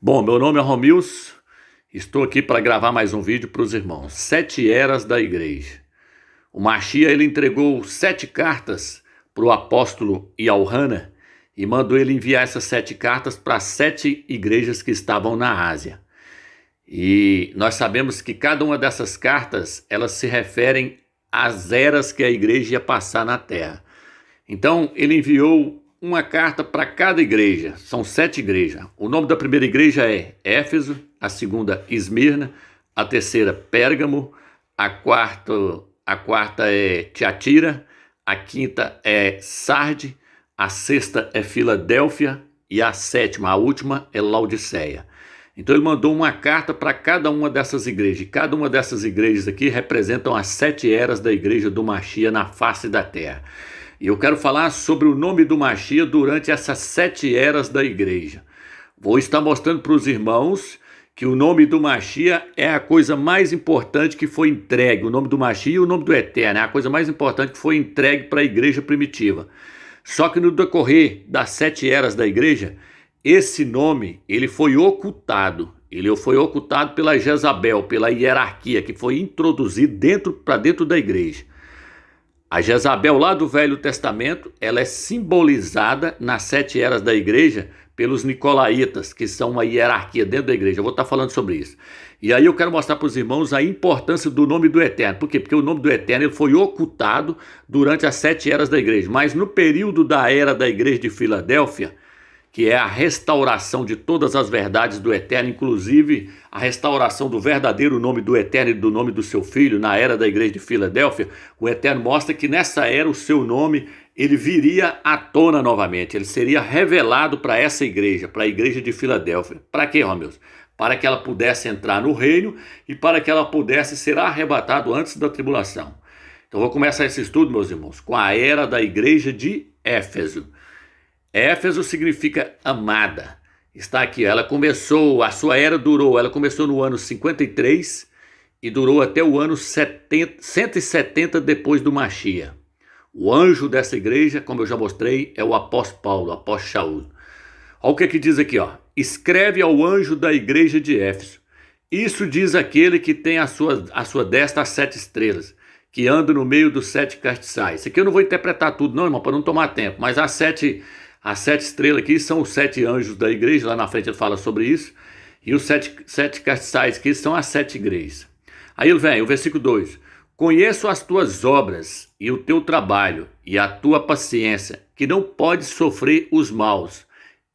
Bom, meu nome é Romils, estou aqui para gravar mais um vídeo para os irmãos. 7 eras da igreja. O Mashiach, ele entregou 7 cartas para o apóstolo Yohanan e mandou ele enviar essas 7 cartas para 7 igrejas que estavam na Ásia. E nós sabemos que cada uma dessas cartas, elas se referem às eras que a igreja ia passar na terra. Então, ele enviou uma carta para cada igreja, são 7 igrejas. O nome da primeira igreja é Éfeso, a segunda Esmirna, a terceira Pérgamo, a quarta é Tiatira, a quinta é Sarde, a sexta é Filadélfia e a sétima, a última, é Laodiceia. Então ele mandou uma carta para cada uma dessas igrejas. E cada uma dessas igrejas aqui representam as 7 eras da igreja do Mashiach na face da terra. E eu quero falar sobre o nome do Mashiach durante essas 7 eras da igreja. Vou estar mostrando para os irmãos que o nome do Mashiach é a coisa mais importante que foi entregue. O nome do Mashiach e o nome do Eterno é a coisa mais importante que foi entregue para a igreja primitiva. Só que no decorrer das 7 eras da igreja, esse nome ele foi ocultado. Ele foi ocultado pela Jezabel, pela hierarquia que foi introduzido para dentro da igreja. A Jezabel lá do Velho Testamento, ela é simbolizada nas 7 eras da igreja pelos nicolaítas, que são uma hierarquia dentro da igreja. Eu vou estar falando sobre isso. E aí eu quero mostrar para os irmãos a importância do nome do Eterno. Por quê? Porque o nome do Eterno ele foi ocultado durante as 7 eras da igreja. Mas no período da era da igreja de Filadélfia, que é a restauração de todas as verdades do Eterno, inclusive a restauração do verdadeiro nome do Eterno e do nome do seu Filho, na era da igreja de Filadélfia, o Eterno mostra que nessa era o seu nome, ele viria à tona novamente, ele seria revelado para essa igreja, para a igreja de Filadélfia. Para quê, Romilson? Para que ela pudesse entrar no reino e para que ela pudesse ser arrebatada antes da tribulação. Então vou começar esse estudo, meus irmãos, com a era da igreja de Éfeso. Éfeso significa amada. Está aqui, ela começou, a sua era durou, ela começou no ano 53 e durou até o ano 170 depois do Mashiach. O anjo dessa igreja, como eu já mostrei, é o apóstolo Paulo, o apóstolo Shaul. Olha o que diz aqui, ó. Escreve ao anjo da igreja de Éfeso. Isso diz aquele que tem a sua destra as 7 estrelas, que anda no meio dos 7 castiçais. Isso aqui eu não vou interpretar tudo não, irmão, para não tomar tempo, mas as 7 estrelas aqui são os 7 anjos da igreja, lá na frente ele fala sobre isso. E os 7 castiçais aqui são as 7 igrejas. Aí ele vem, o versículo 2. Conheço as tuas obras e o teu trabalho e a tua paciência, que não podes sofrer os maus.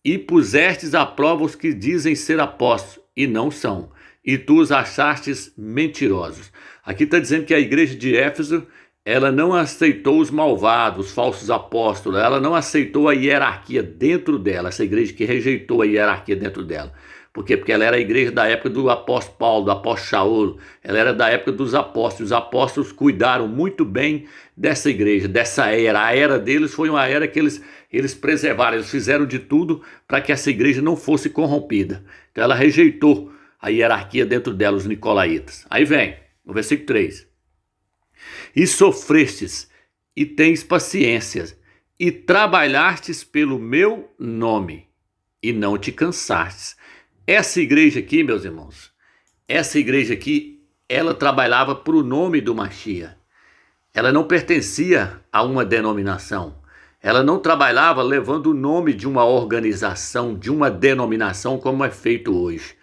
E pusestes à prova os que dizem ser apóstolos e não são. E tu os achastes mentirosos. Aqui está dizendo que a igreja de Éfeso, ela não aceitou os malvados, os falsos apóstolos, ela não aceitou a hierarquia dentro dela, essa igreja que rejeitou a hierarquia dentro dela. Por quê? Porque ela era a igreja da época do apóstolo Paulo, do apóstolo Shaul, ela era da época dos apóstolos. Os apóstolos cuidaram muito bem dessa igreja, dessa era. A era deles foi uma era que eles preservaram, eles fizeram de tudo para que essa igreja não fosse corrompida. Então ela rejeitou a hierarquia dentro dela, os nicolaítas. Aí vem, no versículo 3. E sofrestes, e tens paciência, e trabalhastes pelo meu nome, e não te cansastes. Essa igreja aqui, meus irmãos, essa igreja aqui, ela trabalhava para o nome do Mashiach. Ela não pertencia a uma denominação. Ela não trabalhava levando o nome de uma organização, de uma denominação, como é feito hoje.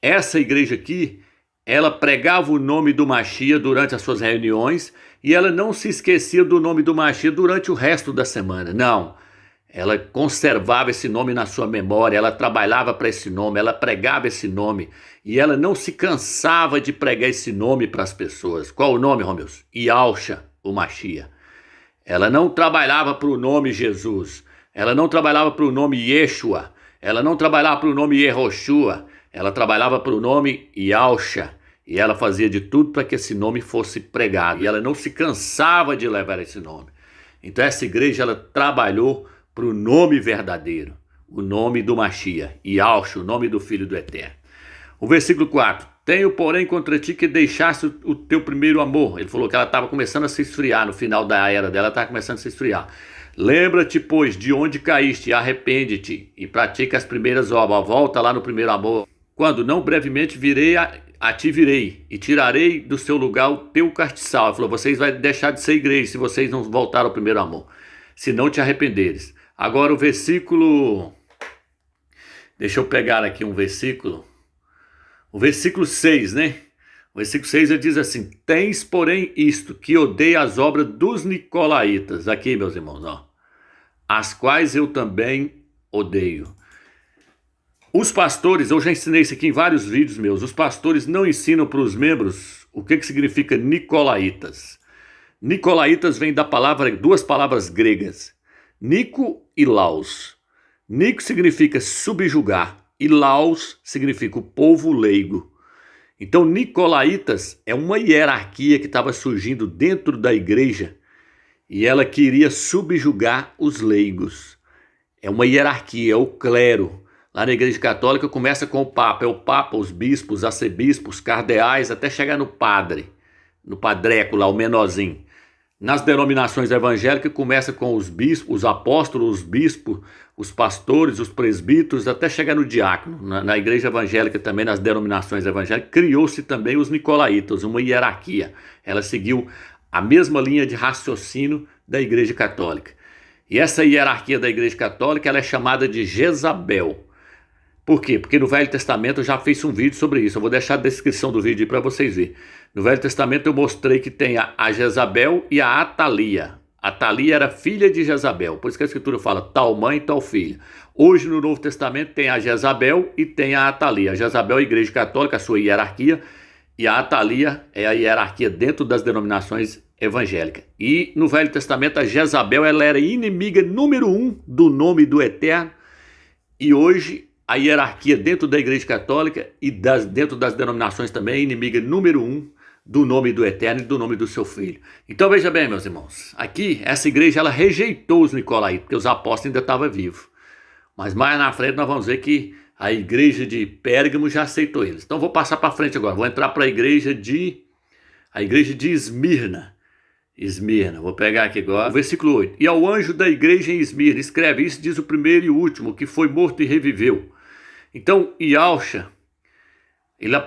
Essa igreja aqui, ela pregava o nome do Mashiach durante as suas reuniões e ela não se esquecia do nome do Mashiach durante o resto da semana. Não, ela conservava esse nome na sua memória, ela trabalhava para esse nome, ela pregava esse nome e ela não se cansava de pregar esse nome para as pessoas. Qual o nome, Romilson? Yahushua, o Mashiach. Ela não trabalhava para o nome Jesus, ela não trabalhava para o nome Yeshua, ela não trabalhava para o nome Yehoshua, ela trabalhava para o nome Yahushua e ela fazia de tudo para que esse nome fosse pregado. E ela não se cansava de levar esse nome. Então essa igreja ela trabalhou para o nome verdadeiro, o nome do Mashiach, Yahushua, o nome do Filho do Eterno. O versículo 4. Tenho, porém, contra ti que deixasse o teu primeiro amor. Ele falou que ela estava começando a se esfriar no final da era dela, ela estava começando a se esfriar. Lembra-te, pois, de onde caíste, e arrepende-te, e pratica as primeiras obras. Volta lá no primeiro amor. Quando não brevemente virei a ti virei, e tirarei do seu lugar o teu castiçal. Ele falou, vocês vão deixar de ser igreja se vocês não voltarem ao primeiro amor, se não te arrependeres. Agora o versículo... Deixa eu pegar aqui um versículo. O versículo 6, né? O versículo 6 ele diz assim: tens, porém, isto, que odeia as obras dos nicolaítas. Aqui, meus irmãos, ó. As quais eu também odeio. Os pastores, eu já ensinei isso aqui em vários vídeos meus. Os pastores não ensinam para os membros o que significa nicolaítas. Nicolaítas vem da palavra, duas palavras gregas. Nico e laos. Nico significa subjugar e laos significa o povo leigo. Então, nicolaítas é uma hierarquia que estava surgindo dentro da igreja e ela queria subjugar os leigos. É uma hierarquia, é o clero. Lá na igreja católica começa com o papa, é o papa, os bispos, arcebispos, cardeais, até chegar no padre, no padreco lá, o menorzinho. Nas denominações evangélicas começa com os bispos, os apóstolos, os bispos, os pastores, os presbíteros, até chegar no diácono. Na igreja evangélica também, nas denominações evangélicas, criou-se também os nicolaítas, uma hierarquia. Ela seguiu a mesma linha de raciocínio da igreja católica. E essa hierarquia da igreja católica ela é chamada de Jezabel. Por quê? Porque no Velho Testamento eu já fiz um vídeo sobre isso. Eu vou deixar a descrição do vídeo aí para vocês verem. No Velho Testamento eu mostrei que tem a Jezabel e a Atalia. Atalia era filha de Jezabel. Por isso que a Escritura fala tal mãe, tal filha. Hoje no Novo Testamento tem a Jezabel e tem a Atalia. A Jezabel é a igreja católica, a sua hierarquia. E a Atalia é a hierarquia dentro das denominações evangélicas. E no Velho Testamento a Jezabel ela era inimiga número 1 do nome do Eterno. E hoje a hierarquia dentro da igreja católica e dentro das denominações também é inimiga número 1 do nome do Eterno e do nome do seu Filho. Então veja bem, meus irmãos, aqui essa igreja ela rejeitou os nicolaítas, porque os apóstolos ainda estavam vivos. Mas mais na frente nós vamos ver que a igreja de Pérgamo já aceitou eles. Então vou passar para frente agora, vou entrar para a igreja de Esmirna. Vou pegar aqui agora o versículo 8. E ao anjo da igreja em Esmirna, escreve, isso diz o primeiro e o último, que foi morto e reviveu. Então, Yahshua,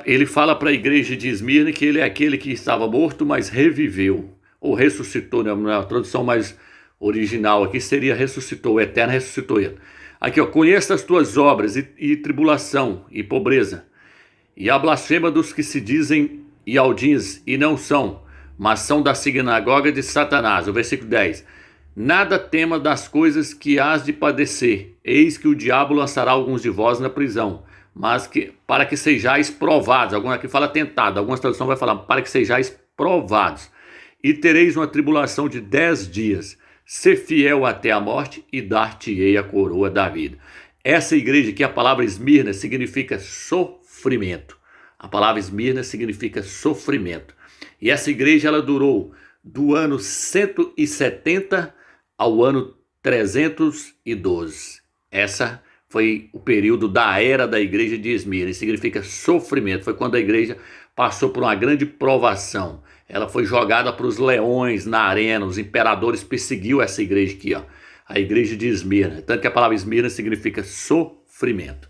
ele fala para a igreja de Esmirna que ele é aquele que estava morto, mas reviveu, ou ressuscitou, né? A tradução mais original aqui seria ressuscitou, o Eterno ressuscitou ele. Aqui, ó, conheça as tuas obras e tribulação e pobreza, e a blasfema dos que se dizem Ialdins e não são, mas são da sinagoga de Satanás. O versículo 10. Nada tema das coisas que hás de padecer. Eis que o diabo lançará alguns de vós na prisão, mas para que sejais provados. Alguma aqui fala tentado, algumas traduções vai falar para que sejais provados. E tereis uma tribulação de 10 dias. Ser fiel até a morte e dar-te-ei a coroa da vida. Essa igreja aqui, a palavra Esmirna, significa sofrimento. A palavra Esmirna significa sofrimento. E essa igreja ela durou do ano 170 ao ano 312. Essa foi o período da era da igreja de Esmirna. Isso significa sofrimento. Foi quando a igreja passou por uma grande provação. Ela foi jogada para os leões na arena. Os imperadores perseguiu essa igreja aqui, ó, a igreja de Esmirna. Tanto que a palavra Esmirna significa sofrimento.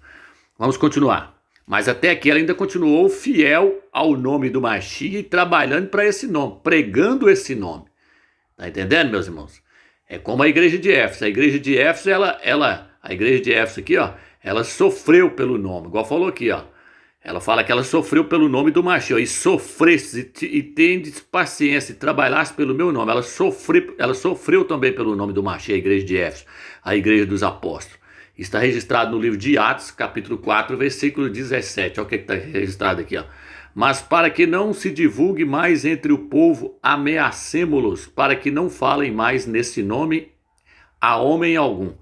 Vamos continuar. Mas até aqui ela ainda continuou fiel ao nome do Mashiach e trabalhando para esse nome, pregando esse nome. Tá entendendo, meus irmãos? É como a igreja de Éfeso. A igreja de Éfeso, a igreja de Éfeso aqui, ó, ela sofreu pelo nome, igual falou aqui, ó. Ela fala que ela sofreu pelo nome do Mashiach, e sofresse e tendes paciência e trabalhasse pelo meu nome. Ela sofreu também pelo nome do Mashiach, a igreja de Éfeso, a igreja dos apóstolos. Está registrado no livro de Atos, capítulo 4, versículo 17. Olha o que está registrado aqui, ó. Mas para que não se divulgue mais entre o povo, ameacemo-los, para que não falem mais nesse nome a homem algum.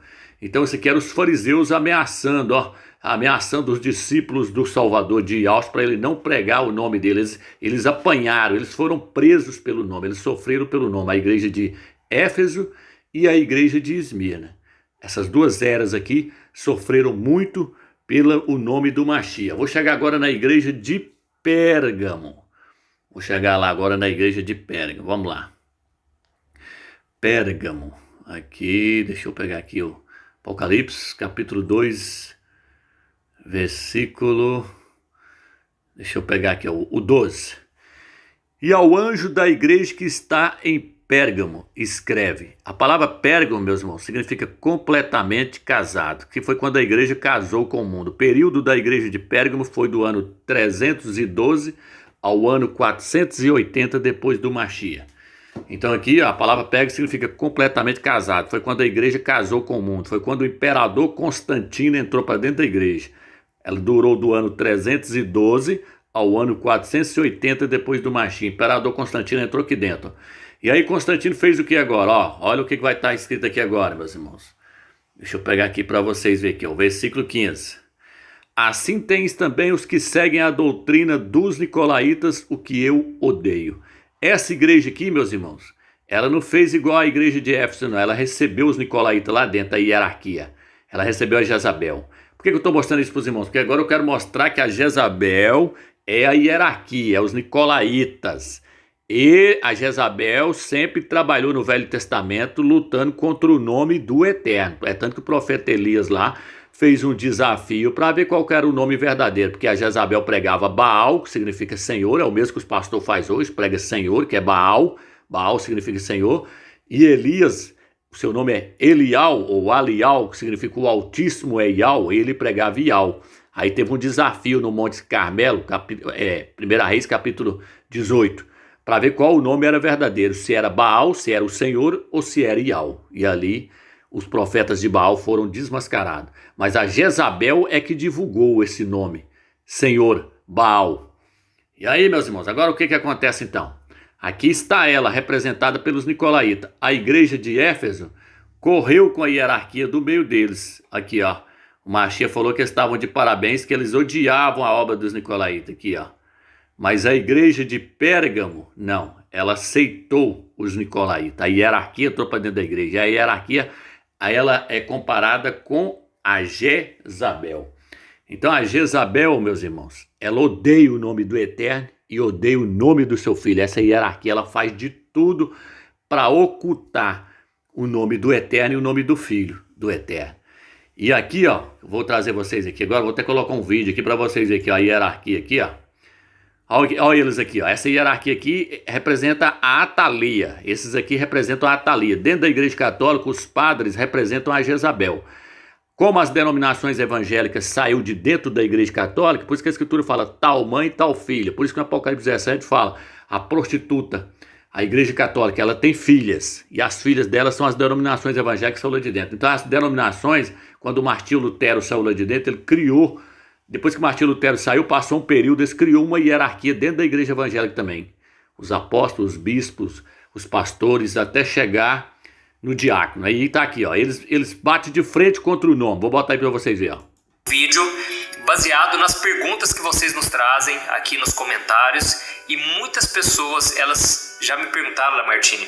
Então, isso aqui era os fariseus ameaçando, ó, ameaçando os discípulos do Salvador de Yahshua para ele não pregar o nome deles. Eles apanharam, eles foram presos pelo nome, eles sofreram pelo nome. A igreja de Éfeso e a igreja de Esmirna. Essas duas eras aqui sofreram muito pelo nome do Mashiach. Vou chegar agora na igreja de Pérgamo. Vou chegar lá agora na igreja de Pérgamo. Vamos lá. Pérgamo. Aqui, deixa eu pegar aqui o Apocalipse, capítulo 2, versículo... Deixa eu pegar aqui o 12. E ao anjo da igreja que está em Pérgamo, escreve. A palavra Pérgamo, meus irmãos, significa completamente casado, que foi quando a igreja casou com o mundo. O período da igreja de Pérgamo foi do ano 312 ao ano 480 depois do Machia. Então aqui a palavra Pérgamo significa completamente casado. Foi quando a igreja casou com o mundo. Foi quando o imperador Constantino entrou para dentro da igreja. Ela durou do ano 312 ao ano 480 depois do Machia. O imperador Constantino entrou aqui dentro. E aí Constantino fez o que agora? Olha o que vai estar escrito aqui agora, meus irmãos. Deixa eu pegar aqui para vocês verem aqui, o versículo 15. Assim tens também os que seguem a doutrina dos nicolaítas, o que eu odeio. Essa igreja aqui, meus irmãos, ela não fez igual a igreja de Éfeso, não. Ela recebeu os nicolaítas lá dentro, a hierarquia. Ela recebeu a Jezabel. Por que eu estou mostrando isso para os irmãos? Porque agora eu quero mostrar que a Jezabel é a hierarquia, é os nicolaítas. E a Jezabel sempre trabalhou no Velho Testamento lutando contra o nome do Eterno. É tanto que o profeta Elias lá fez um desafio para ver qual era o nome verdadeiro. Porque a Jezabel pregava Baal, que significa Senhor, é o mesmo que os pastores fazem hoje, prega Senhor, que é Baal. Baal significa Senhor. E Elias... O seu nome é Elial ou Alial, que significa o Altíssimo é Ial, ele pregava Ial. Aí teve um desafio no Monte Carmelo, 1 Reis, capítulo 18, para ver qual o nome era verdadeiro, se era Baal, se era o Senhor ou se era Ial. E ali os profetas de Baal foram desmascarados. Mas a Jezabel é que divulgou esse nome, Senhor Baal. E aí, meus irmãos, agora o que acontece então? Aqui está ela, representada pelos nicolaítas. A igreja de Éfeso correu com a hierarquia do meio deles. Aqui, ó. O Machia falou que estavam de parabéns, que eles odiavam a obra dos nicolaítas. Aqui, ó. Mas a igreja de Pérgamo, não. Ela aceitou os nicolaítas. A hierarquia entrou para dentro da igreja. A hierarquia, ela é comparada com a Jezabel. Então a Jezabel, meus irmãos, ela odeia o nome do Eterno e odeia o nome do seu filho. Essa hierarquia, ela faz de tudo para ocultar o nome do Eterno e o nome do Filho do Eterno. E aqui, ó, vou trazer vocês aqui agora, vou até colocar um vídeo aqui para vocês verem aqui, ó, a hierarquia aqui, ó. Olha eles aqui, ó. Essa hierarquia aqui representa a Atalia. Esses aqui representam a Atalia. Dentro da igreja católica, os padres representam a Jezabel. Como as denominações evangélicas saiu de dentro da igreja católica, por isso que a escritura fala tal mãe, tal filha. Por isso que no Apocalipse 17 fala a prostituta, a igreja católica, ela tem filhas. E as filhas dela são as denominações evangélicas que são lá de dentro. Então as denominações, quando o Martinho Lutero saiu lá de dentro, ele criou, depois que o Martinho Lutero saiu, passou um período, ele criou uma hierarquia dentro da igreja evangélica também. Os apóstolos, os bispos, os pastores, até chegar no diácono. Aí tá aqui, ó. Eles batem de frente contra o nome. Vou botar aí para vocês verem, ó. Vídeo baseado nas perguntas que vocês nos trazem aqui nos comentários, e muitas pessoas, elas já me perguntaram, Lamartine,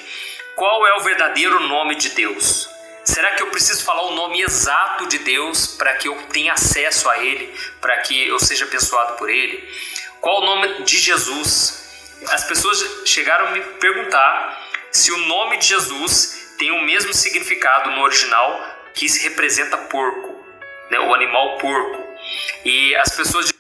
qual é o verdadeiro nome de Deus? Será que eu preciso falar o nome exato de Deus para que eu tenha acesso a Ele, para que eu seja abençoado por Ele? Qual o nome de Jesus? As pessoas chegaram a me perguntar se o nome de Jesus tem o mesmo significado no original, que se representa porco, né? O animal porco. E as pessoas...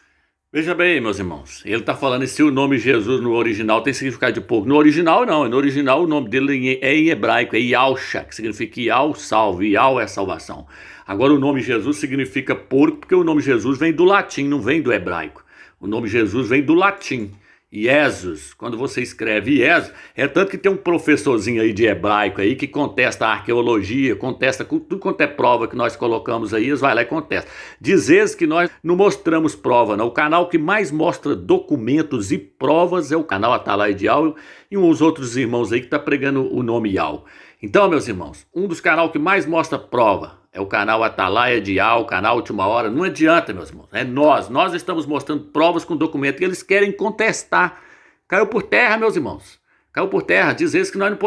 Veja bem, meus irmãos, ele está falando se o nome Jesus no original tem significado de porco. No original não, no original o nome dele é em hebraico, é Yahusha, que significa Yah salve, Yah é salvação. Agora o nome Jesus significa porco, porque o nome Jesus vem do latim, não vem do hebraico. O nome Jesus vem do latim. Jesus, quando você escreve Jesus, é tanto que tem um professorzinho aí de hebraico aí que contesta a arqueologia, contesta tudo quanto é prova que nós colocamos aí, eles vai lá e contesta. Diz que nós não mostramos prova, não. O canal que mais mostra documentos e provas é o canal Atalaia de Ial e uns outros irmãos aí que tá pregando o nome Ial. Então, meus irmãos, um dos canais que mais mostra prova é o canal Atalaia de Ial, o canal Última Hora. Não adianta, meus irmãos. É nós estamos mostrando provas com documentos e eles querem contestar. Caiu por terra, meus irmãos. Caiu por terra. Diz eles que nós não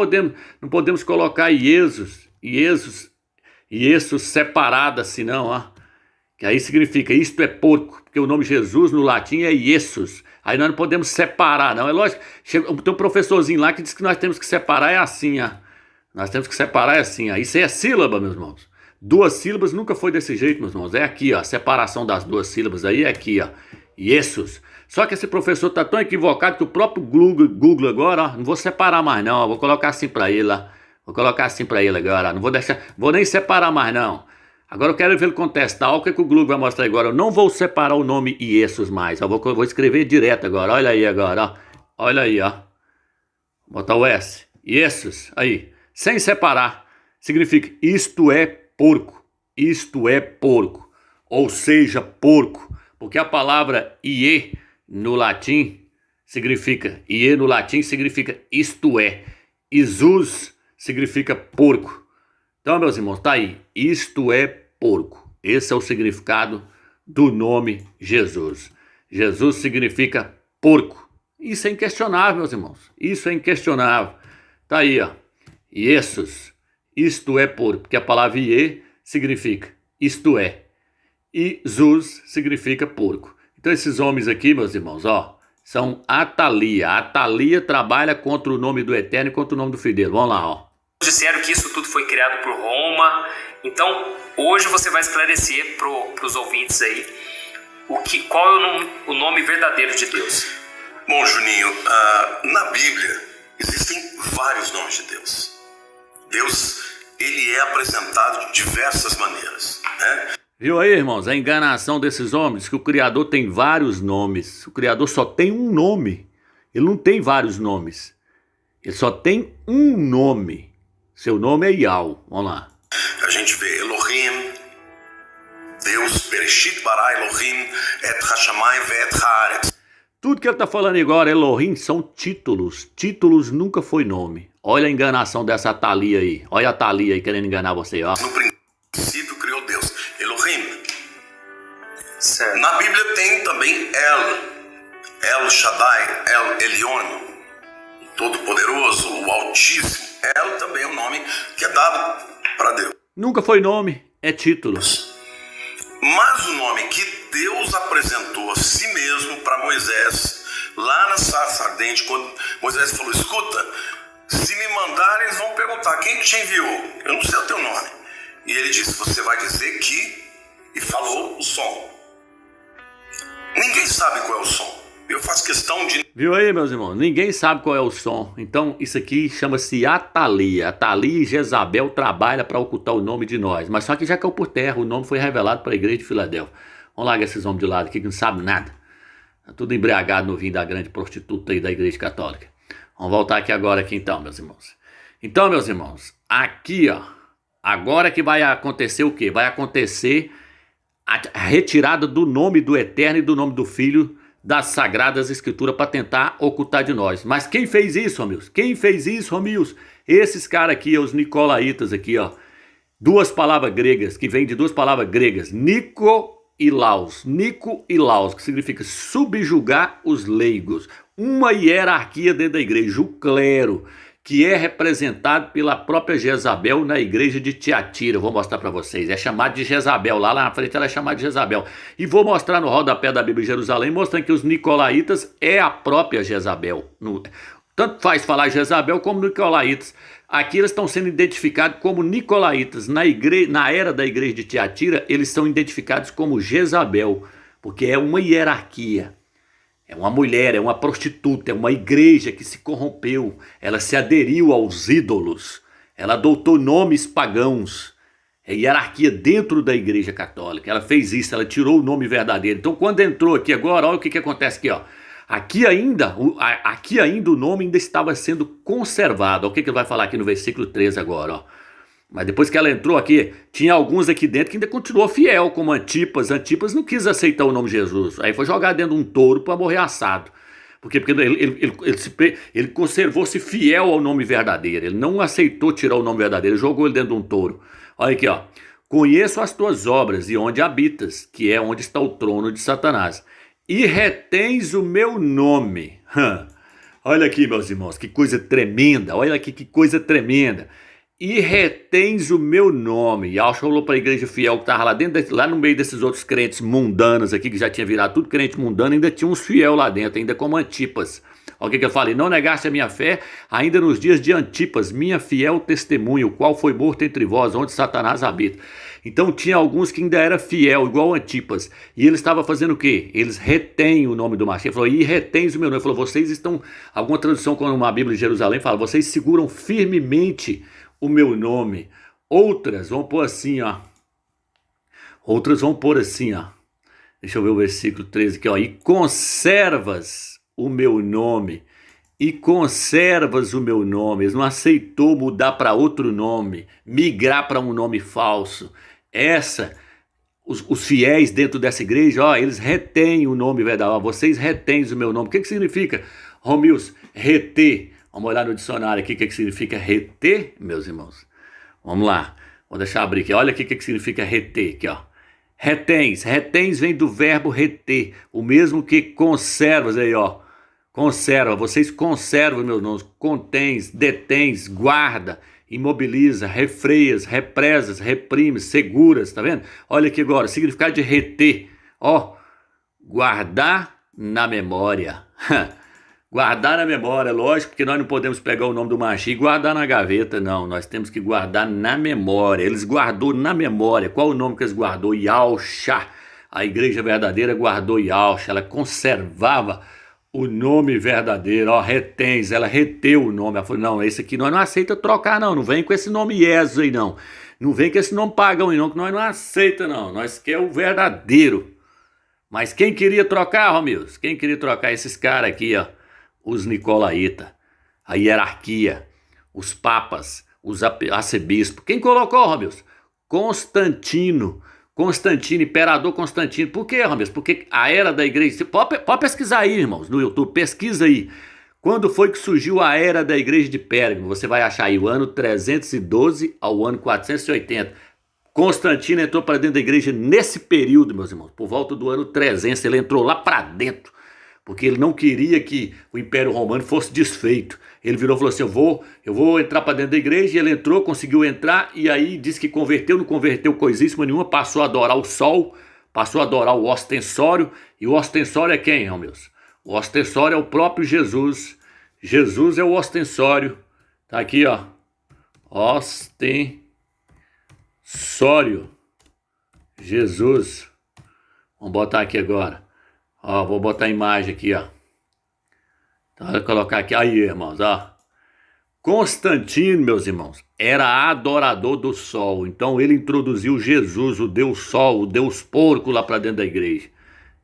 podemos colocar Jesus separado assim, não, ó. Que aí significa isto é porco, porque o nome Jesus no latim é Jesus. Aí nós não podemos separar, não. É lógico, tem um professorzinho lá que diz que nós temos que separar, é assim, ó. Nós temos que separar assim, ó. Isso aí é sílaba, meus irmãos. Duas sílabas nunca foi desse jeito, meus irmãos. É aqui, ó. A separação das duas sílabas aí é aqui, ó. Jesus. Só que esse professor tá tão equivocado que o próprio Google agora, ó, não vou separar mais não. Vou colocar assim para ele, ó. Vou colocar assim para ele agora. Não vou deixar, vou nem separar mais não. Agora eu quero ver ele contestar. Olha o que o Google vai mostrar agora. Eu não vou separar o nome Jesus mais. Eu vou escrever direto agora. Olha aí agora, ó. Olha aí, ó. Vou botar o S. Jesus. Aí. Sem separar. Significa isto é porco. Isto é porco. Ou seja, porco. Porque a palavra ie no latim significa isto é. Jesus significa porco. Então, meus irmãos, tá aí. Isto é porco. Esse é o significado do nome Jesus. Jesus significa porco. Isso é inquestionável, meus irmãos. Isso é inquestionável. Tá aí, ó. Jesus. Isto é porco. Porque a palavra ie significa isto é. E Zuz significa porco. Então esses homens aqui, meus irmãos, ó, são Atalia. A Atalia trabalha contra o nome do Eterno e contra o nome do Filho dele. Vamos lá, ó. Disseram que isso tudo foi criado por Roma. Então, hoje você vai esclarecer para os ouvintes aí qual é o nome verdadeiro de Deus. Bom, Juninho, na Bíblia existem vários nomes de Deus. Deus, ele é apresentado de diversas maneiras, né? Viu aí, irmãos, a enganação desses homens, que o Criador tem vários nomes. O Criador só tem um nome. Ele não tem vários nomes. Ele só tem um nome. Seu nome é Yahweh. Vamos lá. A gente vê Elohim, Deus, Bereshit bara Elohim, et hashamayim ve'et haaretz. Tudo que ele está falando agora, Elohim, são títulos. Títulos nunca foi nome. Olha a enganação dessa Atalia aí. Olha a Atalia aí querendo enganar você, ó. No princípio criou Deus. Elohim. Certo. Na Bíblia tem também El Shaddai, El Elyon, o Todo-Poderoso, o Altíssimo. El também é um nome que é dado para Deus. Nunca foi nome, é título. Mas o nome que Deus apresentou a si mesmo para Moisés, lá na sarça ardente, quando Moisés falou, escuta, se me mandarem, eles vão perguntar, quem te enviou? Eu não sei o teu nome. E ele disse, você vai dizer que, e falou o som. Ninguém sabe qual é o som. Eu faço questão de... Viu aí, meus irmãos? Ninguém sabe qual é o som. Então, isso aqui chama-se Atalia. Atalia e Jezabel trabalham para ocultar o nome de nós. Mas só que já caiu por terra. O nome foi revelado para a igreja de Filadélfia. Vamos largar esses homens de lado aqui que não sabem nada. Tá tudo embriagado no vinho da grande prostituta aí da igreja católica. Vamos voltar aqui agora então, meus irmãos. Então, meus irmãos, aqui, ó. Agora que vai acontecer o quê? Vai acontecer a retirada do nome do Eterno e do nome do Filho das Sagradas Escrituras para tentar ocultar de nós. Mas quem fez isso, amigos? Quem fez isso, amigos? Esses caras aqui, os nicolaítas aqui, ó. Duas palavras gregas, que vêm de duas palavras gregas. Nico e Laos. Nico e Laos, que significa subjugar os leigos. Uma hierarquia dentro da igreja, o clero, que é representado pela própria Jezabel na igreja de Tiatira. Eu vou mostrar para vocês. É chamado de Jezabel. Lá na frente ela é chamada de Jezabel. E vou mostrar no rodapé da Bíblia de Jerusalém, mostrando que os nicolaítas é a própria Jezabel. Tanto faz falar Jezabel como nicolaítas. Aqui eles estão sendo identificados como nicolaítas. Na era da igreja de Tiatira, eles são identificados como Jezabel, porque é uma hierarquia. É uma mulher, é uma prostituta, é uma igreja que se corrompeu. Ela se aderiu aos ídolos. Ela adotou nomes pagãos. É hierarquia dentro da igreja católica. Ela fez isso, ela tirou o nome verdadeiro. Então quando entrou aqui agora, olha o que acontece aqui, ó. Aqui ainda o nome ainda estava sendo conservado. Olha o que ele vai falar aqui no versículo 13 agora, ó. Mas depois que ela entrou aqui, tinha alguns aqui dentro que ainda continuou fiel, como Antipas. Antipas não quis aceitar o nome de Jesus. Aí foi jogar dentro de um touro para morrer assado. Porque ele conservou-se fiel ao nome verdadeiro. Ele não aceitou tirar o nome verdadeiro. Ele jogou ele dentro de um touro. Olha aqui, ó. Conheço as tuas obras e onde habitas, que é onde está o trono de Satanás. E retens o meu nome. Olha aqui, meus irmãos, que coisa tremenda. Olha aqui que coisa tremenda. E retens o meu nome. E Yahshua falou para a igreja fiel que estava lá no meio desses outros crentes mundanos aqui, que já tinha virado tudo crente mundano, ainda tinha uns fiel lá dentro, ainda como Antipas. Olha o que eu falei: não negaste a minha fé, ainda nos dias de Antipas, minha fiel testemunha, o qual foi morto entre vós, onde Satanás habita. Então tinha alguns que ainda era fiel, igual Antipas, e ele estava fazendo o quê? Eles retêm o nome do Mashiach. Ele falou: e retens o meu nome. Ele falou: vocês estão, alguma tradução como uma Bíblia de Jerusalém fala, vocês seguram firmemente o meu nome. Outras vão pôr assim, ó. Outras vão pôr assim, ó. Deixa eu ver o versículo 13 aqui, ó. E conservas o meu nome. E conservas o meu nome. Eles não aceitou mudar para outro nome, migrar para um nome falso. Os fiéis dentro dessa igreja, ó, eles retêm o nome verdadeiro. Ó, vocês retêm o meu nome. O que significa, Romilson, reter? Vamos olhar no dicionário aqui o que significa reter, meus irmãos. Vamos lá. Vou deixar abrir aqui. Olha aqui o que significa reter, aqui, ó. Retens. Retens vem do verbo reter, o mesmo que conservas aí, ó. Conserva, vocês conservam meus nomes, contens, detens, guarda, imobiliza, refreias, represas, reprimes, seguras, tá vendo? Olha aqui agora, significado de reter, ó, guardar na memória. Guardar na memória, lógico que nós não podemos pegar o nome do Mashiach e guardar na gaveta, não. Nós temos que guardar na memória. Eles guardou na memória. Qual o nome que eles guardou? Yahshua. A igreja verdadeira guardou Yahshua. Ela conservava o nome verdadeiro. Ó, retens. Ela reteu o nome. Ela falou: não, esse aqui nós não aceita trocar, não. Não vem com esse nome Jesus aí, não. Não vem com esse nome pagão aí, não, que nós não aceita, não. Nós quer o verdadeiro. Mas quem queria trocar, Romilson? Quem queria trocar? Esses caras aqui, ó. Os nicolaítas, a hierarquia, os papas, os arcebispos. Quem colocou, Romilson? Constantino, imperador Constantino. Por quê, Romilson? Porque a era da igreja... Pode pesquisar aí, irmãos, no YouTube, pesquisa aí. Quando foi que surgiu a era da igreja de Pérgamo? Você vai achar aí o ano 312 ao ano 480. Constantino entrou para dentro da igreja nesse período, meus irmãos, por volta do ano 300. Ele entrou lá para dentro, porque ele não queria que o Império Romano fosse desfeito. Ele virou e falou assim: eu vou entrar para dentro da igreja. E ele entrou, conseguiu entrar, e aí disse que converteu, não converteu coisíssima nenhuma, passou a adorar o sol, passou a adorar o ostensório. E o ostensório é quem, Romilson? O ostensório é o próprio Jesus. Jesus é o ostensório. Tá aqui, ó. Ostensório. Jesus. Vamos botar aqui agora. Ó, vou botar a imagem aqui, ó. Então, vou colocar aqui. Aí, irmãos, ó. Constantino, meus irmãos, era adorador do sol. Então, ele introduziu Jesus, o Deus Sol, o Deus Porco, lá para dentro da igreja.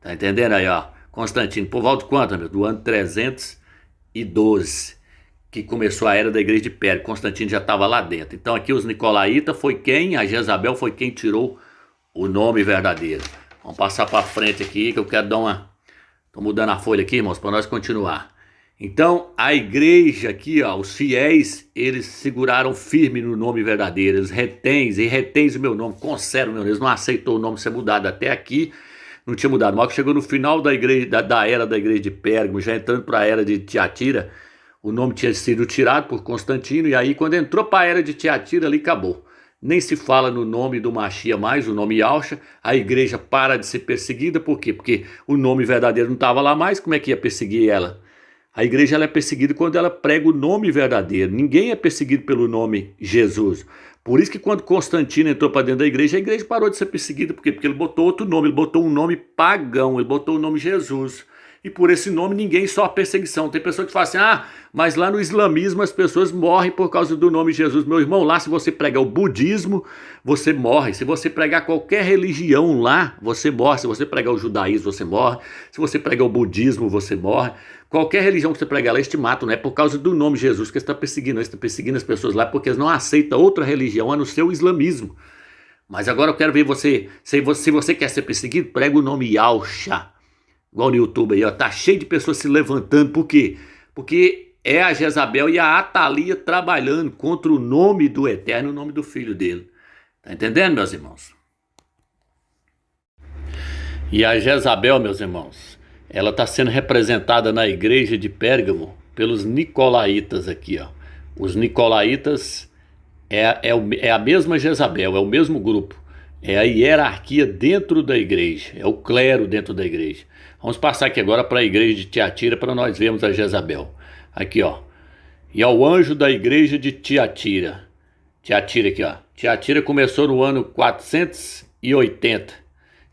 Tá entendendo aí, ó? Constantino, por volta de quanto, meu? Do ano 312, que começou a era da igreja de Pérgamo. Constantino já estava lá dentro. Então, aqui os nicolaítas foi quem? A Jezabel foi quem tirou o nome verdadeiro. Vamos passar para frente aqui, que eu quero dar uma... Estou mudando a folha aqui, irmãos, para nós continuar. Então, a igreja aqui, ó, os fiéis, eles seguraram firme no nome verdadeiro. Eles retens o meu nome, conservam o meu nome. Eles não aceitou o nome ser mudado. Até aqui não tinha mudado. Mas chegou no final da igreja, da era da igreja de Pérgamo, já entrando para a era de Tiatira, o nome tinha sido tirado por Constantino. E aí, quando entrou para a era de Tiatira, ali acabou. Nem se fala no nome do Mashiach mais, o nome Yahshua. A igreja para de ser perseguida. Por quê? Porque o nome verdadeiro não estava lá mais. Como é que ia perseguir ela? A igreja ela é perseguida quando ela prega o nome verdadeiro. Ninguém é perseguido pelo nome Jesus. Por isso que quando Constantino entrou para dentro da igreja, a igreja parou de ser perseguida. Por quê? Porque ele botou outro nome, ele botou um nome pagão, ele botou o nome Jesus. E por esse nome ninguém sofre perseguição. Tem pessoa que fala assim: ah, mas lá no islamismo as pessoas morrem por causa do nome Jesus. Meu irmão, lá se você pregar o budismo, você morre. Se você pregar qualquer religião lá, você morre. Se você pregar o judaísmo, você morre. Se você pregar o budismo, você morre. Qualquer religião que você pregar lá, eles te matam, não é por causa do nome Jesus que você está perseguindo. Você está perseguindo as pessoas lá porque eles não aceitam outra religião a não ser o islamismo. Mas agora eu quero ver você, se você quer ser perseguido, prega o nome Yahshua. Igual no YouTube aí, ó, tá cheio de pessoas se levantando. Por quê? Porque é a Jezabel e a Atalia trabalhando contra o nome do Eterno, o nome do Filho dele. Tá entendendo, meus irmãos? E a Jezabel, meus irmãos, ela está sendo representada na igreja de Pérgamo pelos nicolaítas aqui, ó. Os nicolaítas é a mesma Jezabel, é o mesmo grupo. é a hierarquia dentro da igreja, é o clero dentro da igreja. Vamos passar aqui agora para a igreja de Tiatira para nós vermos a Jezabel. Aqui, ó. E ao anjo da igreja de Tiatira. Tiatira aqui, ó. Tiatira começou no ano 480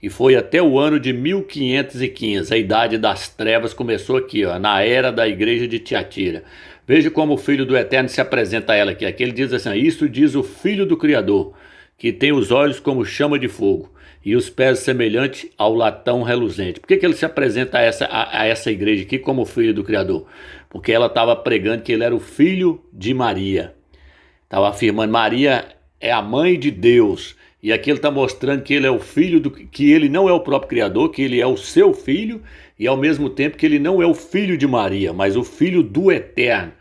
e foi até o ano de 1515. A idade das trevas começou aqui, ó, na era da igreja de Tiatira. Veja como o Filho do Eterno se apresenta a ela aqui. Aqui ele diz assim: isso diz o Filho do Criador, que tem os olhos como chama de fogo e os pés semelhantes ao latão reluzente. Por que ele se apresenta a essa igreja aqui como Filho do Criador? Porque ela estava pregando que ele era o filho de Maria. Estava afirmando Maria é a mãe de Deus. E aqui ele está mostrando que ele é o filho, que ele não é o próprio Criador, que ele é o seu filho, e ao mesmo tempo que ele não é o filho de Maria, mas o filho do Eterno,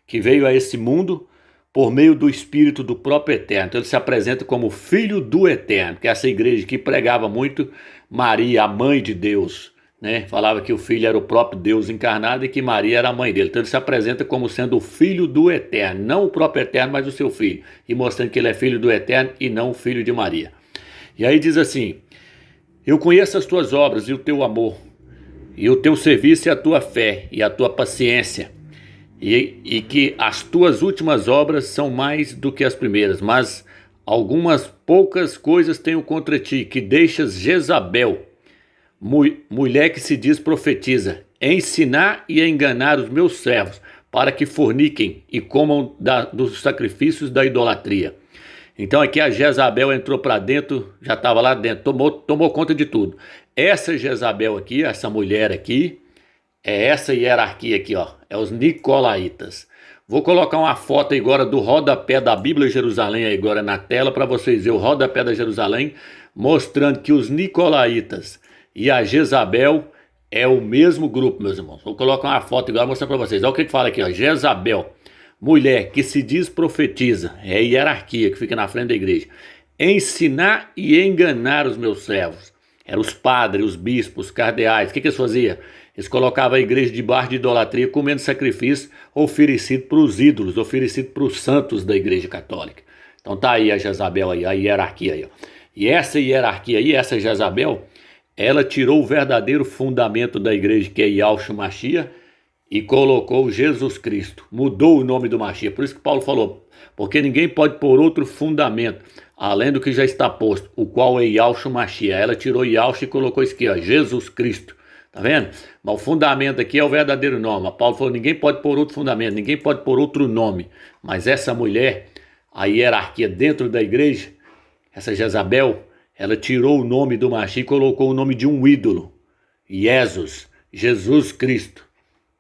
que veio a esse mundo por meio do Espírito do próprio Eterno. Então ele se apresenta como filho do Eterno, que é essa igreja que pregava muito Maria, a mãe de Deus, né? Falava que o filho era o próprio Deus encarnado e que Maria era a mãe dele. Então ele se apresenta como sendo o filho do Eterno, não o próprio Eterno, mas o seu filho, e mostrando que ele é filho do Eterno e não o filho de Maria. E aí diz assim: eu conheço as tuas obras e o teu amor, e o teu serviço e a tua fé e a tua paciência, e que as tuas últimas obras são mais do que as primeiras, mas algumas poucas coisas tenho contra ti, que deixas Jezabel, mulher que se diz profetiza, ensinar e enganar os meus servos, para que forniquem e comam dos sacrifícios da idolatria. Então aqui a Jezabel entrou para dentro, já estava lá dentro, tomou conta de tudo. Essa Jezabel aqui, essa mulher aqui, é essa hierarquia aqui, ó, é os Nicolaitas. Vou colocar uma foto agora do rodapé da Bíblia Jerusalém agora na tela para vocês verem o rodapé da Jerusalém, mostrando que os Nicolaitas e a Jezabel é o mesmo grupo, meus irmãos. Vou colocar uma foto agora mostrando para vocês. Olha o que fala aqui, ó, Jezabel, mulher que se diz profetiza, é a hierarquia que fica na frente da igreja. Ensinar e enganar os meus servos. Eram os padres, os bispos, os cardeais. O que eles faziam? Eles colocavam a igreja debaixo de idolatria, comendo sacrifício oferecido para os ídolos, oferecido para os santos da igreja católica. Então tá aí a Jezabel aí, a hierarquia aí, ó. E essa hierarquia aí, essa Jezabel, ela tirou o verdadeiro fundamento da igreja, que é Yahshua Mashiach, e colocou Jesus Cristo. Mudou o nome do Mashiach. Por isso que Paulo falou, porque ninguém pode pôr outro fundamento, além do que já está posto, o qual é Yahshua Mashiach. Ela tirou Yahshua e colocou isso aqui, ó, Jesus Cristo. Tá vendo? Mas o fundamento aqui é o verdadeiro nome. Paulo falou, ninguém pode pôr outro fundamento, ninguém pode pôr outro nome. Mas essa mulher, a hierarquia dentro da igreja, essa Jezabel, ela tirou o nome do Mashiach e colocou o nome de um ídolo. Jesus Cristo.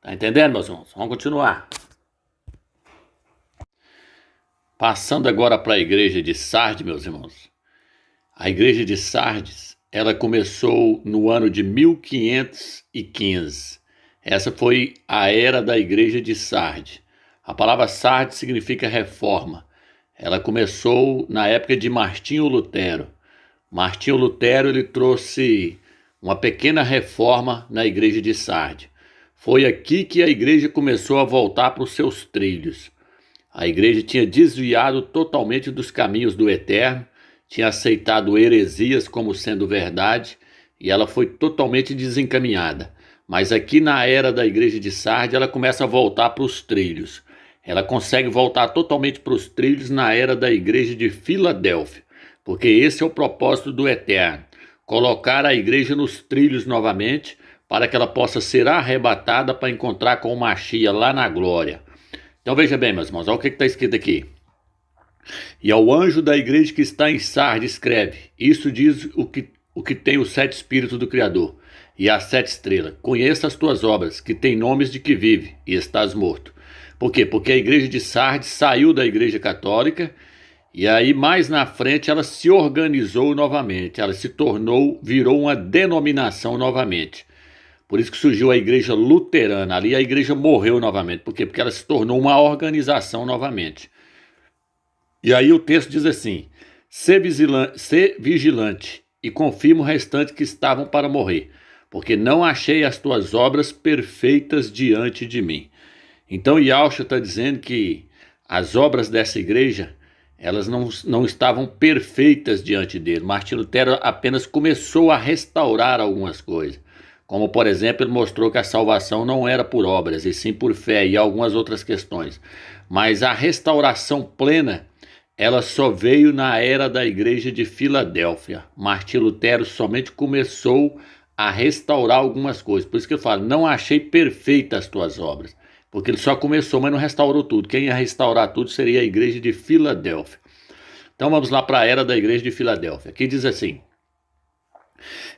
Tá entendendo, meus irmãos? Vamos continuar. Passando agora para a igreja de Sardes, meus irmãos. A igreja de Sardes, ela começou no ano de 1515. Essa foi a era da igreja de Sardes. A palavra Sardes significa reforma. Ela começou na época de Martinho Lutero. Martinho Lutero, ele trouxe uma pequena reforma na igreja de Sardes. Foi aqui que a igreja começou a voltar para os seus trilhos. A igreja tinha desviado totalmente dos caminhos do Eterno, tinha aceitado heresias como sendo verdade, e ela foi totalmente desencaminhada. Mas aqui na era da igreja de Sardes, ela começa a voltar para os trilhos. Ela consegue voltar totalmente para os trilhos na era da igreja de Filadélfia, porque esse é o propósito do Eterno, colocar a igreja nos trilhos novamente, para que ela possa ser arrebatada para encontrar com o Mashiach lá na glória. Então veja bem, meus irmãos, olha o que está escrito aqui. E ao anjo da igreja que está em Sardes escreve, isso diz o que tem os 7 espíritos do Criador e as 7 estrelas. Conheça as tuas obras, que tem nomes de que vive e estás morto. Por quê? Porque a igreja de Sardes saiu da igreja católica e aí mais na frente ela se organizou novamente, ela virou uma denominação novamente. Por isso que surgiu a igreja luterana, ali a igreja morreu novamente. Por quê? Porque ela se tornou uma organização novamente. E aí o texto diz assim, ser vigilante e confirma o restante que estavam para morrer, porque não achei as tuas obras perfeitas diante de mim. Então Yahshua está dizendo que as obras dessa igreja, elas não estavam perfeitas diante dele. Martim Lutero apenas começou a restaurar algumas coisas. Como, por exemplo, ele mostrou que a salvação não era por obras, e sim por fé, e algumas outras questões. Mas a restauração plena, ela só veio na era da igreja de Filadélfia. Martim Lutero somente começou a restaurar algumas coisas. Por isso que eu falo, não achei perfeitas as tuas obras. Porque ele só começou, mas não restaurou tudo. Quem ia restaurar tudo seria a igreja de Filadélfia. Então vamos lá para a era da igreja de Filadélfia. Aqui diz assim: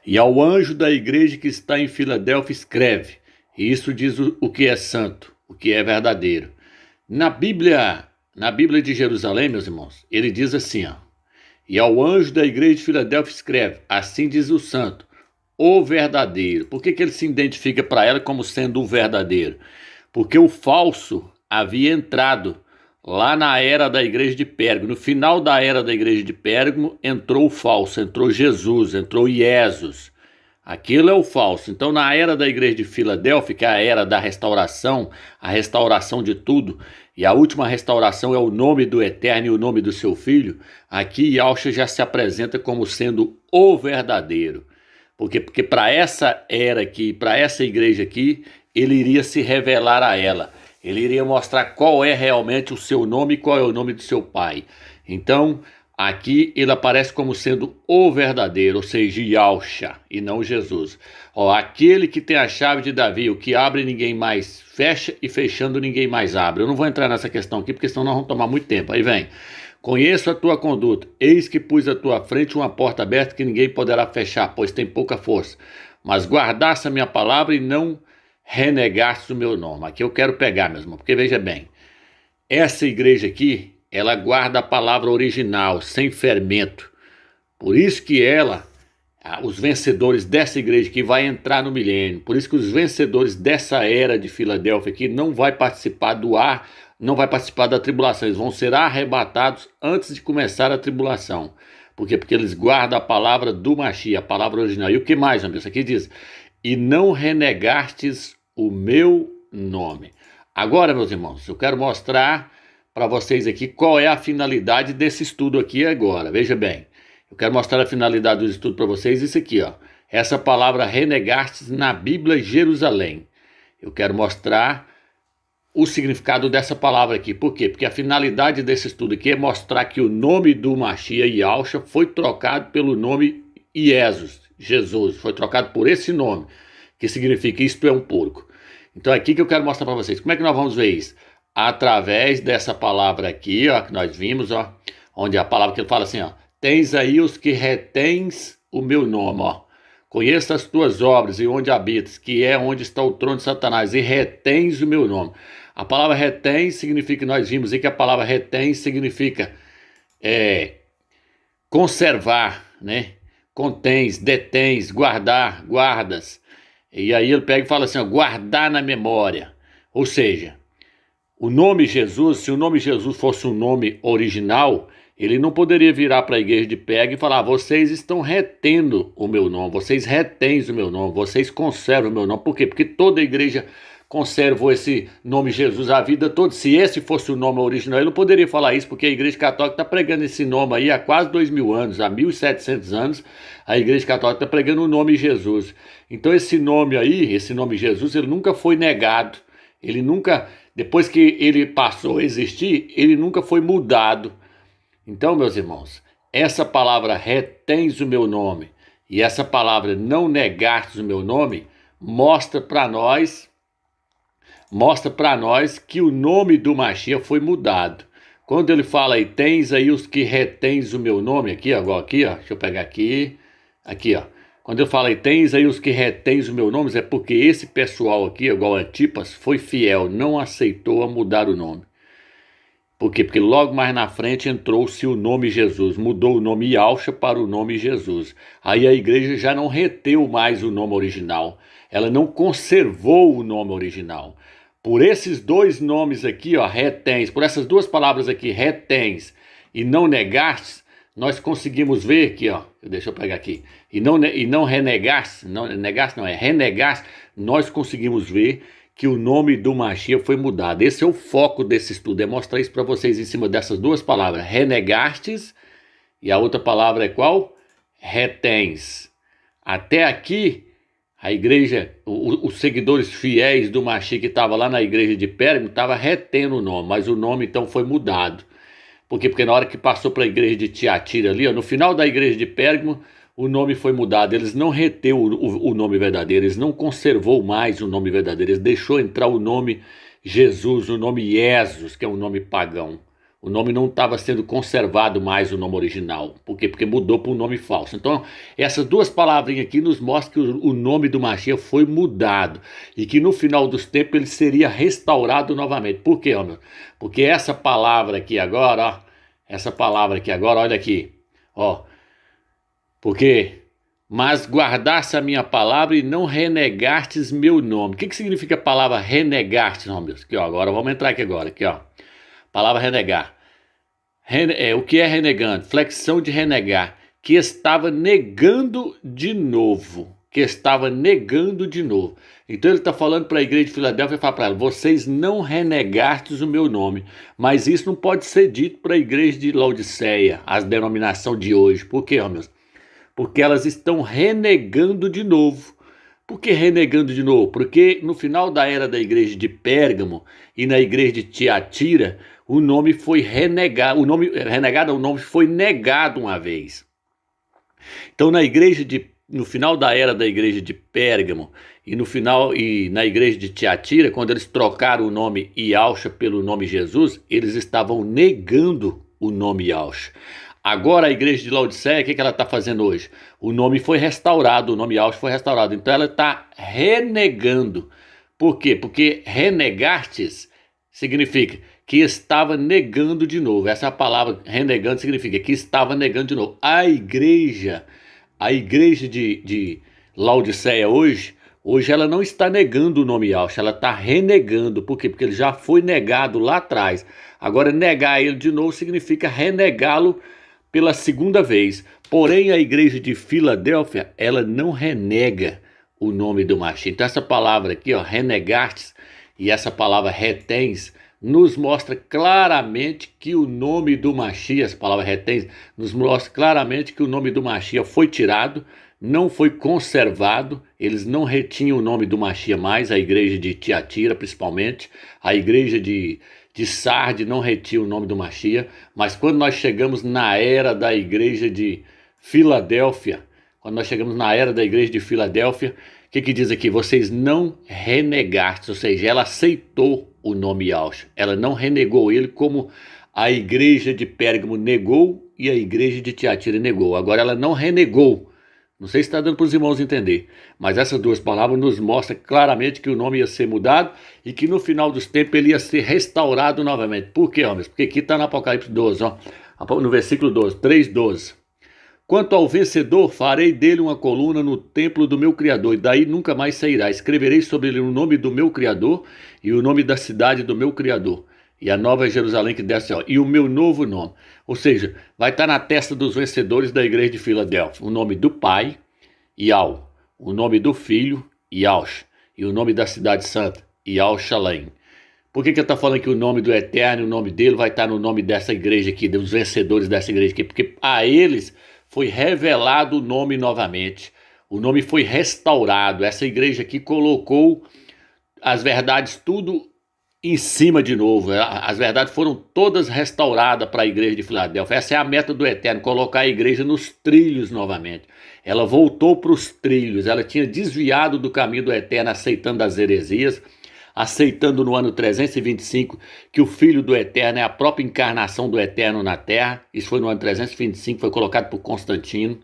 e ao anjo da igreja que está em Filadélfia escreve, e isso diz o que é santo, o que é verdadeiro. Na Bíblia de Jerusalém, meus irmãos, ele diz assim, ó, e ao anjo da igreja de Filadélfia escreve, assim diz o santo, o verdadeiro. Por que ele se identifica para ela como sendo o verdadeiro? Porque o falso havia entrado lá na era da igreja de Pérgamo. No final da era da igreja de Pérgamo, entrou o falso, entrou Jesus, entrou Jesus. Aquilo é o falso. Então, na era da igreja de Filadélfia, que é a era da restauração, a restauração de tudo, e a última restauração é o nome do Eterno e o nome do seu Filho, aqui Yahshua já se apresenta como sendo o verdadeiro. Porque para essa era aqui, para essa igreja aqui, ele iria se revelar a ela. Ele iria mostrar qual é realmente o seu nome e qual é o nome do seu pai. Então, aqui ele aparece como sendo o verdadeiro, ou seja, Yahshua, e não Jesus. Ó, aquele que tem a chave de Davi, o que abre ninguém mais fecha e fechando ninguém mais abre. Eu não vou entrar nessa questão aqui, porque senão nós vamos tomar muito tempo. Aí vem. Conheço a tua conduta, eis que pus à tua frente uma porta aberta que ninguém poderá fechar, pois tem pouca força. Mas guardaste a minha palavra e não renegaste o meu nome. Aqui eu quero pegar, meu irmão, porque veja bem, essa igreja aqui, ela guarda a palavra original, sem fermento. Por isso que os vencedores dessa igreja aqui vai entrar no milênio. Por isso que os vencedores dessa era de Filadélfia aqui não vai participar do ar, não vai participar da tribulação. Eles vão ser arrebatados antes de começar a tribulação. Por quê? Porque eles guardam a palavra do Mashiach, a palavra original. E o que mais, amigo? Isso aqui diz, e não renegastes o meu nome. Agora, meus irmãos, eu quero mostrar para vocês aqui qual é a finalidade desse estudo aqui agora. Veja bem, eu quero mostrar a finalidade do estudo para vocês, isso aqui, ó. Essa palavra renegastes na Bíblia Jerusalém. Eu quero mostrar o significado dessa palavra aqui. Por quê? Porque a finalidade desse estudo aqui é mostrar que o nome do Mashiach, Yahshua, foi trocado pelo nome Jesus. Foi trocado por esse nome, que significa isto é um porco. Então é aqui que eu quero mostrar para vocês. Como é que nós vamos ver isso? Através dessa palavra aqui, ó, que nós vimos, ó, onde a palavra que ele fala assim, ó, tens aí os que retens o meu nome, ó. Conheça as tuas obras e onde habitas, que é onde está o trono de Satanás, e retens o meu nome. A palavra retém significa, nós vimos aí que a palavra retém significa conservar, né? Contens, detens, guardar, guardas. E aí ele pega e fala assim, ó, guardar na memória. Ou seja, o nome Jesus, se o nome Jesus fosse um nome original, ele não poderia virar para a igreja de Pérgamo e falar, vocês estão retendo o meu nome, vocês retêm o meu nome, vocês conservam o meu nome. Por quê? Porque toda a igreja conservou esse nome Jesus a vida toda. Se esse fosse o nome original, ele não poderia falar isso, porque a igreja católica está pregando esse nome aí há quase 2000 anos, há 1700 anos, a igreja católica está pregando o nome Jesus. Então esse nome aí, esse nome Jesus, ele nunca foi negado, ele nunca, depois que ele passou a existir, ele nunca foi mudado. Então, meus irmãos, essa palavra retens o meu nome e essa palavra não negastes o meu nome mostra para nós que o nome do Mashiach foi mudado. Quando ele fala aí, tens aí os que retens o meu nome, aqui, ó, deixa eu pegar aqui, ó. Quando eu falo aí, tens aí os que retens o meu nome, é porque esse pessoal aqui, igual Antipas, foi fiel, não aceitou a mudar o nome. Por quê? Porque logo mais na frente entrou-se o nome Jesus, mudou o nome Yahshua para o nome Jesus. Aí a igreja já não reteu mais o nome original, ela não conservou o nome original. Por esses dois nomes aqui, ó, retens, por essas duas palavras aqui, retens e não negastes, nós conseguimos ver aqui, ó, deixa eu pegar aqui, e não renegaste, não negaste não, é renegaste, nós conseguimos ver que o nome do Mashiach foi mudado. Esse é o foco desse estudo, é mostrar isso para vocês em cima dessas duas palavras, renegastes, e a outra palavra é qual? Retens. Até aqui, a igreja, os seguidores fiéis do Mashiach que estavam lá na igreja de Pérgamo, estavam retendo o nome, mas o nome então foi mudado. Por quê? Porque na hora que passou para a igreja de Tiatira ali, ó, no final da igreja de Pérgamo, o nome foi mudado. Eles não reteu o nome verdadeiro, eles não conservou mais o nome verdadeiro, eles deixou entrar o nome Jesus, o nome Jesus, que é um nome pagão. O nome não estava sendo conservado mais, o nome original. Por quê? Porque mudou para um nome falso. Então, essas duas palavrinhas aqui nos mostram que o nome do Mashiach foi mudado. E que no final dos tempos ele seria restaurado novamente. Por quê, homem? Porque essa palavra aqui agora, ó. Essa palavra aqui agora, olha aqui. Ó. Porque, mas guardaste a minha palavra e não renegastes meu nome. O que significa a palavra renegastes, homem? Aqui, ó, agora vamos entrar aqui agora. Aqui, ó. Palavra renegar. O que é renegando? Flexão de renegar. Que estava negando de novo. Que estava negando de novo. Então ele está falando para a igreja de Filadélfia e fala para ela: vocês não renegastes o meu nome. Mas isso não pode ser dito para a igreja de Laodiceia, a denominação de hoje. Por quê, homens? Porque elas estão renegando de novo. Por que renegando de novo? Porque no final da era da igreja de Pérgamo e na igreja de Tiatira, o nome foi renegado, o nome foi negado uma vez. Então no final da era da igreja de Pérgamo e na igreja de Tiatira, quando eles trocaram o nome Yahshua pelo nome Jesus, eles estavam negando o nome Yahshua. Agora a igreja de Laodiceia, o que ela está fazendo hoje? O nome foi restaurado, o nome Yahshua foi restaurado. Então ela está renegando. Por quê? Porque renegastes significa que estava negando de novo. Essa palavra renegando significa que estava negando de novo. A igreja de Laodiceia hoje ela não está negando o nome Yahshua, ela está renegando. Por quê? Porque ele já foi negado lá atrás. Agora negar ele de novo significa renegá-lo pela segunda vez. Porém, a igreja de Filadélfia, ela não renega o nome do Mashiach. Então essa palavra aqui, ó, renegastes, e essa palavra retens, nos mostra claramente que o nome do Mashiach, essa palavra retens, nos mostra claramente que o nome do Mashiach foi tirado, não foi conservado, eles não retinham o nome do Mashiach mais, a igreja de Tiatira principalmente, a igreja de Sardes não retinha o nome do Mashiach, mas quando nós chegamos na era da igreja de Filadélfia, o que diz aqui? Vocês não renegastes, ou seja, ela aceitou o nome Yahshua, ela não renegou ele como a igreja de Pérgamo negou e a igreja de Tiatira negou. Agora ela não renegou. Não sei se está dando para os irmãos entender, mas essas duas palavras nos mostram claramente que o nome ia ser mudado e que no final dos tempos ele ia ser restaurado novamente. Por quê, homens? Porque aqui está no Apocalipse 12, ó, no versículo 12, 3:12. Quanto ao vencedor, farei dele uma coluna no templo do meu Criador, e daí nunca mais sairá. Escreverei sobre ele o nome do meu Criador e o nome da cidade do meu Criador. E a nova Jerusalém que desce, ó, e o meu novo nome. Ou seja, vai estar na testa dos vencedores da igreja de Filadélfia o nome do Pai, Yahweh, o nome do Filho, Yahshua, e o nome da cidade santa, Yahushalém. Por que ele está falando que o nome do Eterno, o nome dele, vai estar no nome dessa igreja aqui, dos vencedores dessa igreja aqui? Porque a eles foi revelado o nome novamente, o nome foi restaurado. Essa igreja aqui colocou as verdades tudo em cima de novo. As verdades foram todas restauradas para a igreja de Filadélfia. Essa é a meta do Eterno, colocar a igreja nos trilhos novamente. Ela voltou para os trilhos, ela tinha desviado do caminho do Eterno, aceitando as heresias, aceitando no ano 325 que o Filho do Eterno é a própria encarnação do Eterno na Terra. Isso foi no ano 325, foi colocado por Constantino.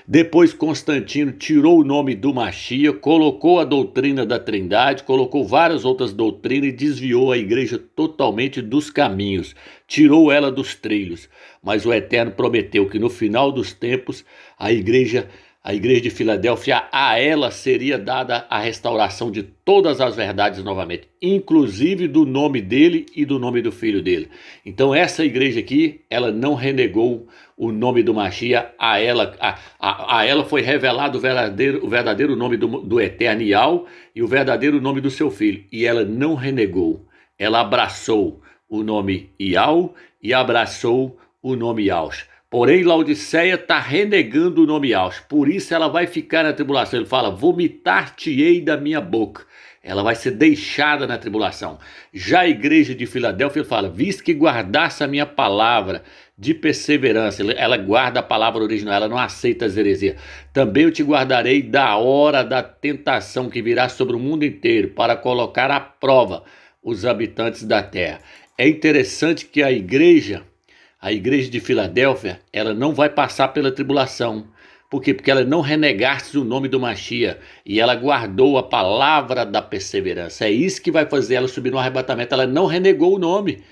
Depois Constantino tirou o nome do Mashiach, colocou a doutrina da Trindade, colocou várias outras doutrinas e desviou a igreja totalmente dos caminhos, tirou ela dos trilhos. Mas o Eterno prometeu que no final dos tempos a igreja a igreja de Filadélfia, a ela seria dada a restauração de todas as verdades novamente, inclusive do nome dele e do nome do filho dele. Então essa igreja aqui, ela não renegou o nome do Mashiach, a ela foi revelado o verdadeiro nome do Eterno Yahweh e o verdadeiro nome do seu filho, e ela não renegou, ela abraçou o nome Yahweh e abraçou o nome Yahshua. Porém, Laodiceia está renegando o nome Yahshua, por isso ela vai ficar na tribulação. Ele fala, vomitar-te-ei da minha boca. Ela vai ser deixada na tribulação. Já a igreja de Filadélfia, ele fala, visto que guardasse a minha palavra de perseverança, ela guarda a palavra original, ela não aceita as heresias. Também eu te guardarei da hora da tentação que virá sobre o mundo inteiro, para colocar à prova os habitantes da terra. É interessante que a igreja de Filadélfia, ela não vai passar pela tribulação. Por quê? Porque ela não renegasse o nome do Mashiach e ela guardou a palavra da perseverança. É isso que vai fazer ela subir no arrebatamento. Ela não renegou o nome.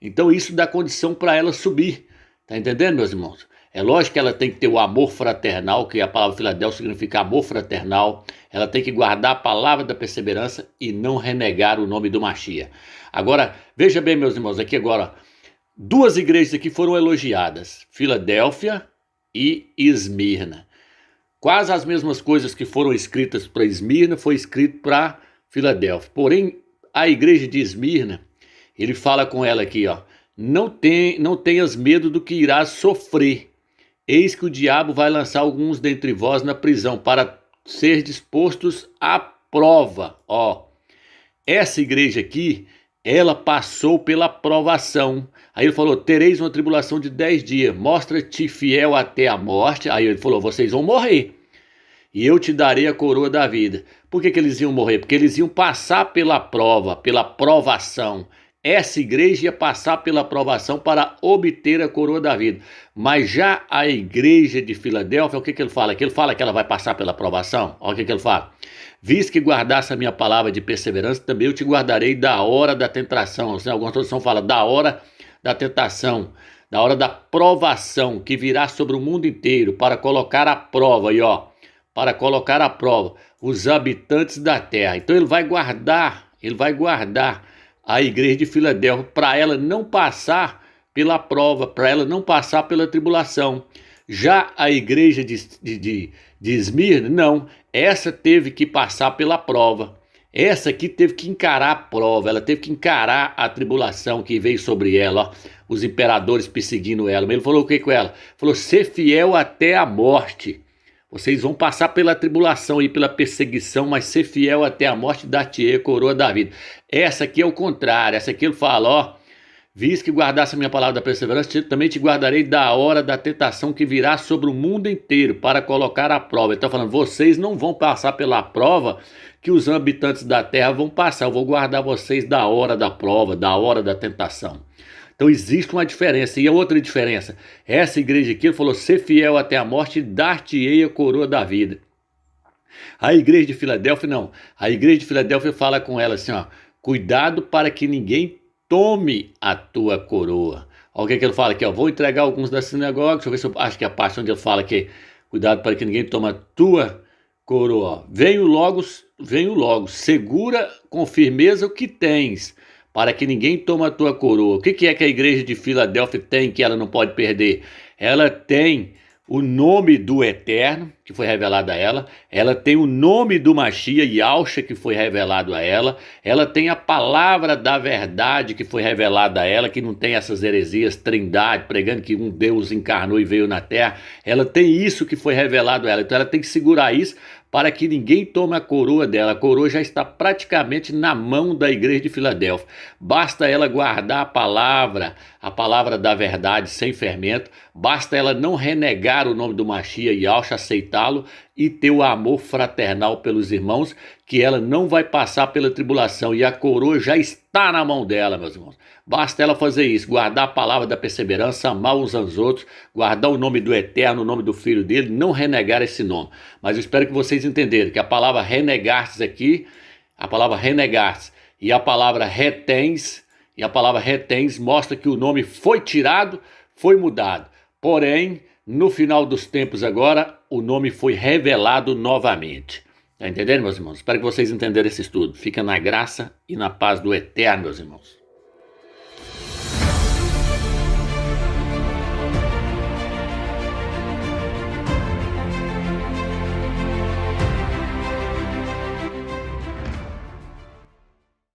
Então isso dá condição para ela subir. Tá entendendo, meus irmãos? É lógico que ela tem que ter o amor fraternal, que a palavra Filadélfia significa amor fraternal. Ela tem que guardar a palavra da perseverança e não renegar o nome do Mashiach. Agora, veja bem, meus irmãos, aqui agora, duas igrejas aqui foram elogiadas, Filadélfia e Esmirna. Quase as mesmas coisas que foram escritas para Esmirna foi escrito para Filadélfia. Porém, a igreja de Esmirna, ele fala com ela aqui, ó, não tenhas medo do que irás sofrer. Eis que o diabo vai lançar alguns dentre vós na prisão para ser dispostos à prova. Ó, essa igreja aqui, ela passou pela provação. Aí ele falou, tereis uma tribulação de 10 dias, mostra-te fiel até a morte. Aí ele falou, vocês vão morrer, e eu te darei a coroa da vida. Por que eles iam morrer? Porque eles iam passar pela prova, pela provação. Essa igreja ia passar pela provação para obter a coroa da vida. Mas já a igreja de Filadélfia, o que ele fala? Que ele fala que ela vai passar pela provação? Olha o que ele fala. Visto que guardasse a minha palavra de perseverança, também eu te guardarei da hora da tentação. Assim, alguma tradução fala da hora da tentação, da hora da provação que virá sobre o mundo inteiro para colocar à prova, e ó, para colocar à prova os habitantes da terra. Então ele vai guardar a igreja de Filadélfia para ela não passar pela prova, para ela não passar pela tribulação. Já a igreja de Esmirna, não, essa teve que passar pela prova. Essa aqui teve que encarar a prova, ela teve que encarar a tribulação que veio sobre ela, ó, os imperadores perseguindo ela. Mas ele falou o que com ela? Falou, ser fiel até a morte. Vocês vão passar pela tribulação e pela perseguição, mas ser fiel até a morte, dar-te-ei a coroa da vida. Essa aqui é o contrário, essa aqui ele fala, ó, visto que guardasse a minha palavra da perseverança, também te guardarei da hora da tentação que virá sobre o mundo inteiro para colocar à prova. Ele está falando, vocês não vão passar pela prova que os habitantes da terra vão passar, eu vou guardar vocês da hora da prova, da hora da tentação. Então existe uma diferença. E a outra diferença, essa igreja aqui, ele falou, ser fiel até a morte e dar-te-ei a coroa da vida. A igreja de Filadélfia, não. A igreja de Filadélfia fala com ela assim, ó, cuidado para que ninguém tome a tua coroa. Olha o que ele fala aqui, ó, vou entregar alguns das sinagogas, deixa eu ver se eu acho que é a parte onde ele fala que cuidado para que ninguém tome a tua coroa. Venho logo, segura com firmeza o que tens, para que ninguém tome a tua coroa. O que é que a igreja de Filadélfia tem que ela não pode perder? Ela tem o nome do Eterno, que foi revelado a ela tem o nome do Mashiach, Yahshua, que foi revelado a ela tem a palavra da verdade, que foi revelada a ela, que não tem essas heresias, trindade, pregando que um Deus encarnou e veio na terra, ela tem isso que foi revelado a ela, então ela tem que segurar isso, para que ninguém tome a coroa dela. A coroa já está praticamente na mão da igreja de Filadélfia. Basta ela guardar a palavra da verdade sem fermento, basta ela não renegar o nome do Mashiach e Yahshua, aceitá-lo e ter o amor fraternal pelos irmãos, que ela não vai passar pela tribulação e a coroa já está na mão dela, meus irmãos. Basta ela fazer isso, guardar a palavra da perseverança, amar uns aos outros, guardar o nome do Eterno, o nome do Filho dele, não renegar esse nome. Mas eu espero que vocês entenderem que a palavra renegar-se aqui, a palavra renegar-se e a palavra retens, mostra que o nome foi tirado, foi mudado. Porém, No final dos tempos agora, o nome foi revelado novamente. Tá entendendo, meus irmãos? Espero que vocês entenderam esse estudo. Fica na graça e na paz do Eterno, meus irmãos.